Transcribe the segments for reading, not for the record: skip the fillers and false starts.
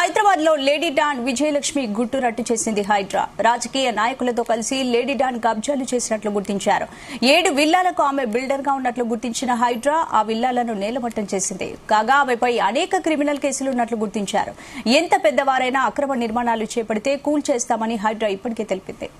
హైదరాబాద్ లో lady don Vijayalakshmi గుట్టు రట్టు చేసింది హైడ్రా. రాజకీయ నాయకులతో కలిసి లేడీ డాన్ కబ్జాలు చేసినట్లు గుర్తించారు. 7 విల్లాలకు ఆమె బిల్డర్ గా ఉన్నట్లు గుర్తించిన హైడ్రా ఆ విల్లాలను నేలమట్టం చేసింది. కాగా ఆమెపై అనేక క్రిమినల్ కేసులు ఉన్నట్లు గుర్తించారు. ఎంత పెద్దవారైనా అక్రమ నిర్మాణాలు చేపడితే కూల్చేస్తామని హైడ్రా ఇప్పటికే తెలిపింది.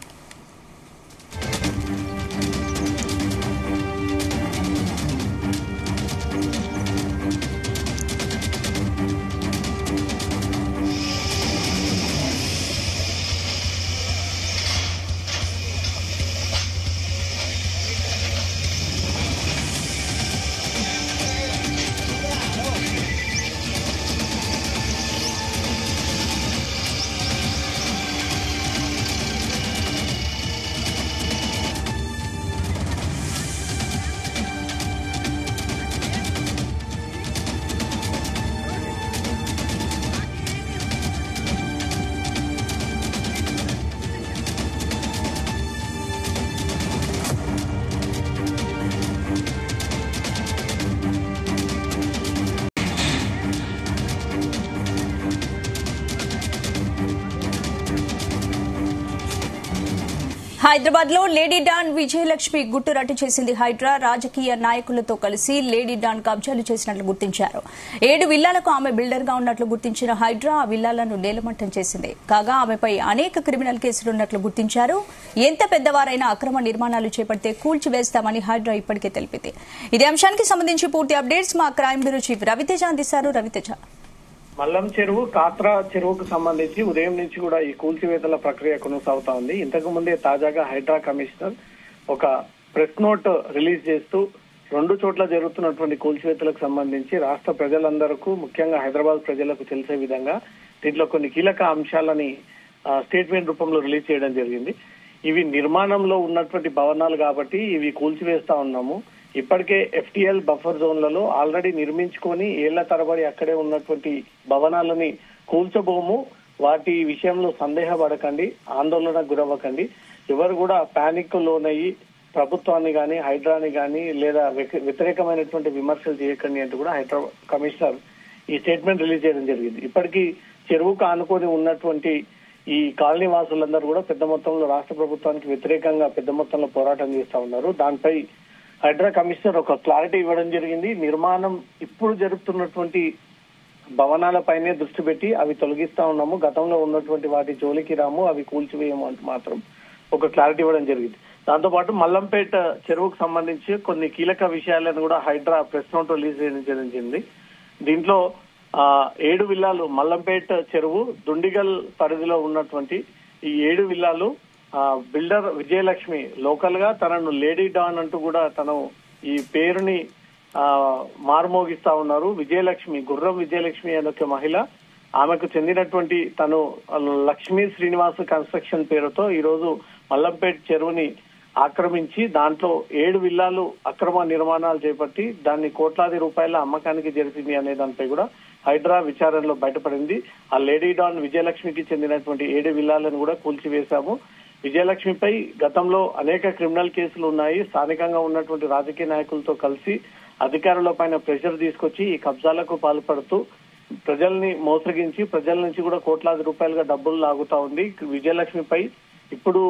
హైదరాబాద్ లో లేడీ డాన్ విజయలక్ష్మి గుట్టు రట్టు చేసింది హైడ్రా. రాజకీయ నాయకులతో కలిసి లేడీ డాన్ కబ్జాలు చేసినట్లు గుర్తించారు. 7 విల్లాలకు ఆమె బిల్డర్ గా ఉన్నట్లు గుర్తించిన హైడ్రా ఆ విల్లాలను నేలమట్టం చేసింది. కాగా ఆమెపై అనేక క్రిమినల్ కేసులు ఉన్నట్లు గుర్తించారు. ఎంత పెద్దవారైనా అక్రమ నిర్మాణాలు చేపడితే కూల్చివేస్తామని హైడ్రా ఇప్పటికే తెలిపింది. ఇదే అంశానికి సంబంధించి పూర్తి అప్డేట్స్ మా క్రైమ్ బ్యూరో చీఫ్ రవితేజ అందిస్తారు. రవితేజ, మల్లం చెరువు కాత్రా చెరువుకు సంబంధించి ఉదయం నుంచి కూడా ఈ కూల్చివేతల ప్రక్రియ కొనసాగుతా ఉంది. ఇంతకు ముందే తాజాగా హైడ్రా కమిషనర్ ఒక ప్రెస్ నోట్ రిలీజ్ చేస్తూ 2 చోట్ల జరుగుతున్నటువంటి కూల్చివేతలకు సంబంధించి రాష్ట్ర ప్రజలందరికీ, ముఖ్యంగా హైదరాబాద్ ప్రజలకు తెలిసే విధంగా దీంట్లో కొన్ని కీలక అంశాలని స్టేట్మెంట్ రూపంలో రిలీజ్ చేయడం జరిగింది. ఇవి నిర్మాణంలో ఉన్నటువంటి భవనాలు కాబట్టి ఇవి కూల్చివేస్తా ఉన్నాము. ఇప్పటికే FTL బఫర్ జోన్లలో ఆల్రెడీ నిర్మించుకొని ఏళ్ల తరబడి అక్కడే ఉన్నటువంటి భవనాలని కూల్చబోము. వాటి విషయంలో సందేహపడకండి, ఆందోళనకు గురవ్వకండి. ఎవరు కూడా పానిక్ లోనయ్యి ప్రభుత్వాన్ని గాని హైడ్రాని గాని లేదా వ్యతిరేకమైనటువంటి విమర్శలు చేయకండి అంటూ కూడా హైదరాబాద్ కమిషనర్ ఈ స్టేట్మెంట్ రిలీజ్ చేయడం జరిగింది. ఇప్పటికీ చెరువుకు ఆనుకొని ఉన్నటువంటి ఈ కాలనీ వాసులందరూ కూడా పెద్ద మొత్తంలో రాష్ట్ర ప్రభుత్వానికి వ్యతిరేకంగా పెద్ద మొత్తంలో పోరాటం చేస్తా ఉన్నారు. దానిపై హైడ్రా కమిషనర్ ఒక క్లారిటీ ఇవ్వడం జరిగింది. నిర్మాణం ఇప్పుడు జరుగుతున్నటువంటి భవనాలపైనే దృష్టి పెట్టి అవి తొలగిస్తా ఉన్నాము, గతంలో ఉన్నటువంటి వాటి జోలికి రాము, అవి కూల్చివేయము అంటూ మాత్రం ఒక క్లారిటీ ఇవ్వడం జరిగింది. దాంతో పాటు మల్లంపేట చెరువుకు సంబంధించి కొన్ని కీలక విషయాలను కూడా హైడ్రా ప్రెస్ నోట్ రిలీజ్ చేయడం జరిగింది. దీంట్లో 7 విల్లాలు మల్లంపేట చెరువు దుండిగల్ పరిధిలో ఉన్నటువంటి ఈ 7 విల్లాలు బిల్డర్ విజయలక్ష్మి లోకల్ గా తనను లేడీ డాన్ అంటూ కూడా తను ఈ పేరుని మార్మోగిస్తా ఉన్నారు. విజయలక్ష్మి, గుర్రం విజయలక్ష్మి అనే ఒక మహిళ, ఆమెకు చెందినటువంటి తను లక్ష్మీ శ్రీనివాస్ కన్స్ట్రక్షన్ పేరుతో ఈ రోజు మల్లంపేట చెరువుని ఆక్రమించి దాంట్లో 7 విల్లాలు అక్రమ నిర్మాణాలు చేపట్టి దాన్ని కోట్లాది రూపాయల అమ్మకానికి జరిపింది అనే దానిపై కూడా హైడ్రా విచారణలో బయటపడింది. ఆ లేడీ డాన్ విజయలక్ష్మికి చెందినటువంటి 7 విల్లాలను కూడా కూల్చివేశాము. విజయలక్ష్మిపై గతంలో అనేక క్రిమినల్ కేసులు ఉన్నాయి. స్థానికంగా ఉన్నటువంటి రాజకీయ నాయకులతో కలిసి అధికారుల పైన ప్రెషర్ తీసుకొచ్చి ఈ కబ్జాలకు పాల్పడుతూ ప్రజల్ని మోసగించి ప్రజల నుంచి కూడా కోట్లాది రూపాయలుగా డబ్బులు లాగుతా ఉంది. విజయలక్ష్మిపై ఇప్పుడు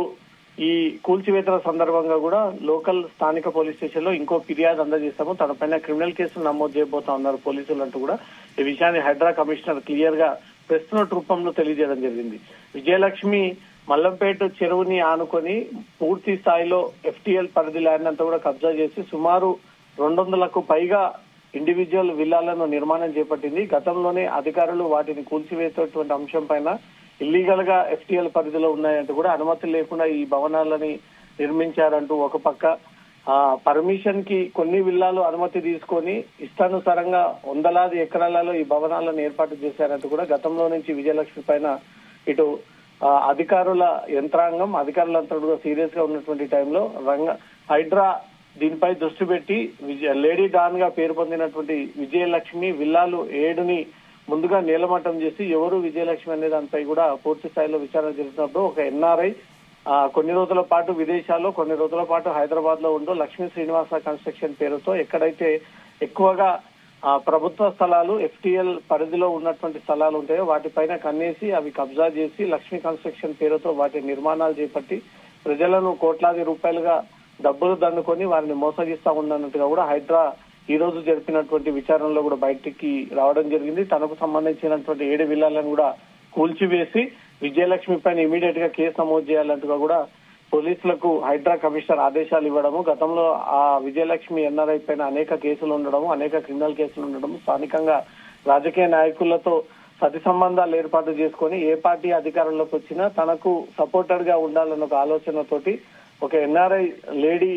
ఈ కూల్చివేతల సందర్భంగా కూడా లోకల్ స్థానిక పోలీస్ స్టేషన్ లో ఇంకో ఫిర్యాదు అందజేస్తాము, తనపైన క్రిమినల్ కేసులు నమోదు చేయబోతా ఉన్నారు పోలీసులు అంటూ కూడా ఈ విషయాన్ని హైడ్రా కమిషనర్ క్లియర్ గా ప్రెస్ నోట్ రూపంలో తెలియజేయడం జరిగింది. విజయలక్ష్మి మల్లంపేట చెరువుని ఆనుకొని పూర్తి స్థాయిలో FTL పరిధి ల్యాండ్ అంతా కూడా కబ్జా చేసి సుమారు 200లకు పైగా ఇండివిజువల్ విల్లాలను నిర్మాణం చేపట్టింది. గతంలోనే అధికారులు వాటిని కూల్చివేసేటువంటి అంశం పైన ఇల్లీగల్ గా FTL పరిధిలో ఉన్నాయంటూ కూడా అనుమతి లేకుండా ఈ భవనాలని నిర్మించారంటూ ఒక పక్క పర్మిషన్ కి కొన్ని విల్లాలు అనుమతి తీసుకొని ఇష్టానుసారంగా వందలాది ఎకరాలలో ఈ భవనాలను ఏర్పాటు చేశారంటూ కూడా గతంలో నుంచి విజయలక్ష్మి పైన ఇటు అధికారుల యంత్రాంగం, అధికారులంతా కూడా సీరియస్ గా ఉన్నటువంటి టైంలో హైడ్రా దీనిపై దృష్టి పెట్టి లేడీ డాన్ గా పేరు పొందినటువంటి విజయలక్ష్మి విల్లాలు 7ని ముందుగా నేలమట్టం చేసి ఎవరు విజయలక్ష్మి అనే దానిపై కూడా పూర్తి స్థాయిలో విచారణ జరుగుతున్నప్పుడు ఒక NRI కొన్ని రోజుల పాటు విదేశాల్లో, కొన్ని రోజుల పాటు హైదరాబాద్ లో ఉంటూ లక్ష్మీ శ్రీనివాస కన్స్ట్రక్షన్ పేరుతో ఎక్కడైతే ఎక్కువగా ప్రభుత్వ స్థలాలు ఎఫ్టీఎల్ పరిధిలో ఉన్నటువంటి స్థలాలు ఉంటాయో వాటిపైన కన్నేసి అవి కబ్జా చేసి లక్ష్మీ కన్స్ట్రక్షన్ పేరుతో వాటి నిర్మాణాలు చేపట్టి ప్రజలను కోట్లాది రూపాయలుగా డబ్బులు దండుకొని వారిని మోసగిస్తా ఉన్నట్టుగా కూడా హైడ్రా ఈ రోజు జరిపినటువంటి విచారణలో కూడా బయటికి రావడం జరిగింది. తనకు సంబంధించినటువంటి 7 విల్లాలను కూడా కూల్చివేసి విజయలక్ష్మి పైన ఇమీడియట్ గా కేసు నమోదు చేయాలంటూ కూడా పోలీసులకు హైడ్రా కమిషనర్ ఆదేశాలు ఇవ్వడము, గతంలో ఆ విజయలక్ష్మి ఎన్ఆర్ఐ పైన అనేక కేసులు ఉండడము, అనేక క్రిమినల్ కేసులు ఉండడము, స్థానికంగా రాజకీయ నాయకులతో సతి సంబంధాలు ఏర్పాటు చేసుకొని ఏ పార్టీ అధికారంలోకి వచ్చినా తనకు సపోర్టర్ గా ఉండాలన్న ఒక ఆలోచనతోటి ఒక ఎన్ఆర్ఐ లేడీ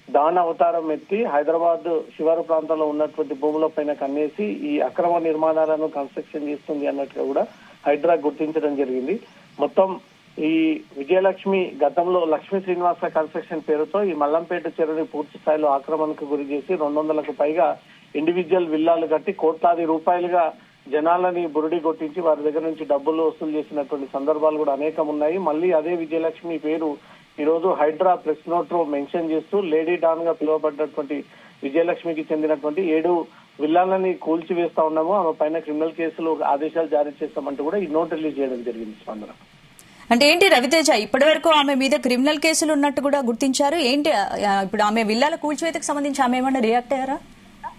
డాన్ అవతారం ఎత్తి హైదరాబాద్ శివారు ప్రాంతంలో ఉన్నటువంటి భూముల పైన కన్నేసి ఈ అక్రమ నిర్మాణాలను కన్స్ట్రక్షన్ చేస్తుంది అన్నట్టుగా కూడా హైడ్రా గుర్తించడం జరిగింది. మొత్తం ఈ విజయలక్ష్మి గతంలో లక్ష్మీ శ్రీనివాస కన్స్ట్రక్షన్ పేరుతో ఈ మల్లంపేట చెరువుని పూర్తి స్థాయిలో ఆక్రమణకు గురి చేసి 200కు పైగా ఇండివిజువల్ విల్లాలు కట్టి కోట్లాది రూపాయలుగా జనాలని బురుడి కొట్టించి వారి దగ్గర నుంచి డబ్బులు వసూలు చేసినటువంటి సందర్భాలు కూడా అనేకం ఉన్నాయి. మళ్ళీ అదే విజయలక్ష్మి పేరు ఈ రోజు హైడ్రా ప్రెస్ నోట్ లో మెన్షన్ చేస్తూ లేడీ డాన్ గా పిలువబడ్డటువంటి విజయలక్ష్మికి చెందినటువంటి 7 విల్లాలని కూల్చివేస్తా ఉన్నాము, ఆమె పైన క్రిమినల్ కేసులు ఆదేశాలు జారీ చేస్తామంటూ కూడా ఈ నోట్ రిలీజ్ చేయడం జరిగింది. స్పందన అంటే ఏంటి రవితేజ, ఇప్పటి వరకు ఆమె మీద క్రిమినల్ కేసులు ఉన్నట్టు కూడా గుర్తించారు. ఏంటి ఇప్పుడు ఆమె విల్లాల కూల్చివేతకు సంబంధించి ఆమె ఏమన్నా రియాక్ట్ అయ్యారా?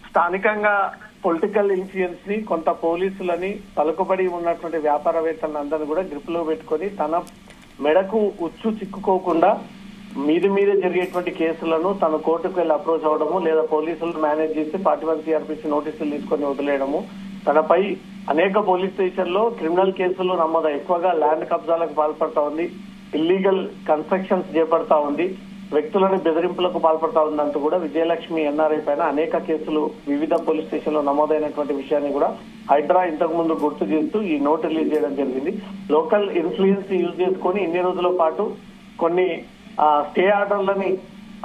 స్థానికంగా పొలిటికల్ ఇన్ఫ్లుయెన్స్ ని కొంత పోలీసులని పలుకుబడి ఉన్నటువంటి వ్యాపారవేత్తలను అందరినీ కూడా గ్రిప్ లో పెట్టుకొని తన మెడకు ఉచ్చు చిక్కుకోకుండా మీదే జరిగేటువంటి కేసులను తన కోర్టుకు వెళ్లి అప్రోచ్ అవడము, లేదా పోలీసులు మేనేజ్ చేసి 41 CRPC నోటీసులు తీసుకొని వదిలేయడము, తనపై అనేక పోలీస్ స్టేషన్ లో క్రిమినల్ కేసులు నమోదు, ఎక్కువగా ల్యాండ్ కబ్జాలకు పాల్పడతా ఉంది, ఇల్లీగల్ కన్స్ట్రక్షన్స్ చేపడతా ఉంది, వ్యక్తులను బెదిరింపులకు పాల్పడతా ఉందంటూ కూడా విజయలక్ష్మి ఎన్ఆర్ఐ పైన అనేక కేసులు వివిధ పోలీస్ స్టేషన్ లో నమోదైనటువంటి విషయాన్ని కూడా హైడ్రా ఇంతకు ముందు గుర్తు చేస్తూ ఈ నోట్ రిలీజ్ చేయడం జరిగింది. లోకల్ ఇన్ఫ్లుయెన్స్ యూజ్ చేసుకుని ఇన్ని రోజుల పాటు కొన్ని స్టే ఆర్డర్లని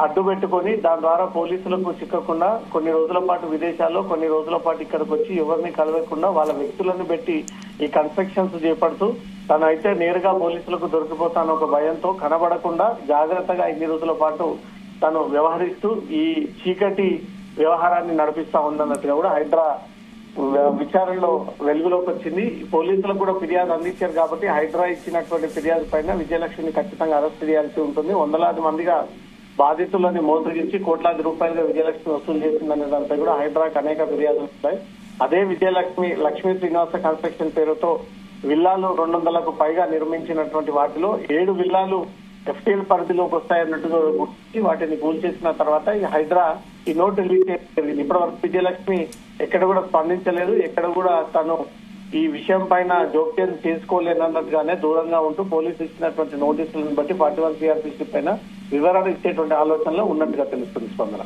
అడ్డు పెట్టుకొని దాని ద్వారా పోలీసులకు చిక్కకుండా కొన్ని రోజుల పాటు విదేశాల్లో, కొన్ని రోజుల పాటు ఇక్కడికి వచ్చి ఎవరిని కలవకుండా వాళ్ళ వ్యక్తులను పెట్టి ఈ కన్స్ట్రక్షన్స్ చేపడుతూ తనైతే నేరుగా పోలీసులకు దొరికిపోతాను ఒక భయంతో కనబడకుండా జాగ్రత్తగా ఇన్ని రోజుల పాటు తను వ్యవహరిస్తూ ఈ చీకటి వ్యవహారాన్ని నడిపిస్తా ఉందన్నట్టుగా కూడా హైడ్రా విచారణలో వెలుగులోకి వచ్చింది. పోలీసులకు కూడా ఫిర్యాదు అందించారు కాబట్టి హైడ్రా ఇచ్చినటువంటి ఫిర్యాదు పైన విజయలక్ష్మిని ఖచ్చితంగా అరెస్ట్ చేయాల్సి ఉంటుంది. వందలాది మందిగా బాధితులని మోసగించి కోట్లాది రూపాయలుగా విజయలక్ష్మి వసూలు చేసిందనే దానిపై కూడా హైడ్రాకి అనేక ఫిర్యాదులు ఉంటాయి. అదే లక్ష్మీ శ్రీనివాస కన్స్ట్రక్షన్ పేరుతో విల్లాలు 200కు పైగా నిర్మించినటువంటి వాటిలో 7 విల్లాలు ఎఫ్టీఎల్ పరిధిలోకి వస్తాయన్నట్టుగా గుర్తించి వాటిని కూల్చేసిన తర్వాత ఈ హైడ్రా ఈ నోట్ రిలీజ్ చేయడం జరిగింది. ఇప్పటివరకు విజయలక్ష్మి ఎక్కడ కూడా స్పందించలేదు, ఎక్కడ కూడా తను ఈ విషయం పైన జోక్యం చేసుకోలేనన్నట్టుగానే దూరంగా ఉంటూ పోలీసులు ఇచ్చినటువంటి నోటీసులను బట్టి 41 CRPC పైన వివరణ ఇచ్చేటువంటి ఆలోచనలో ఉన్నట్టుగా తెలుస్తుంది. స్పందన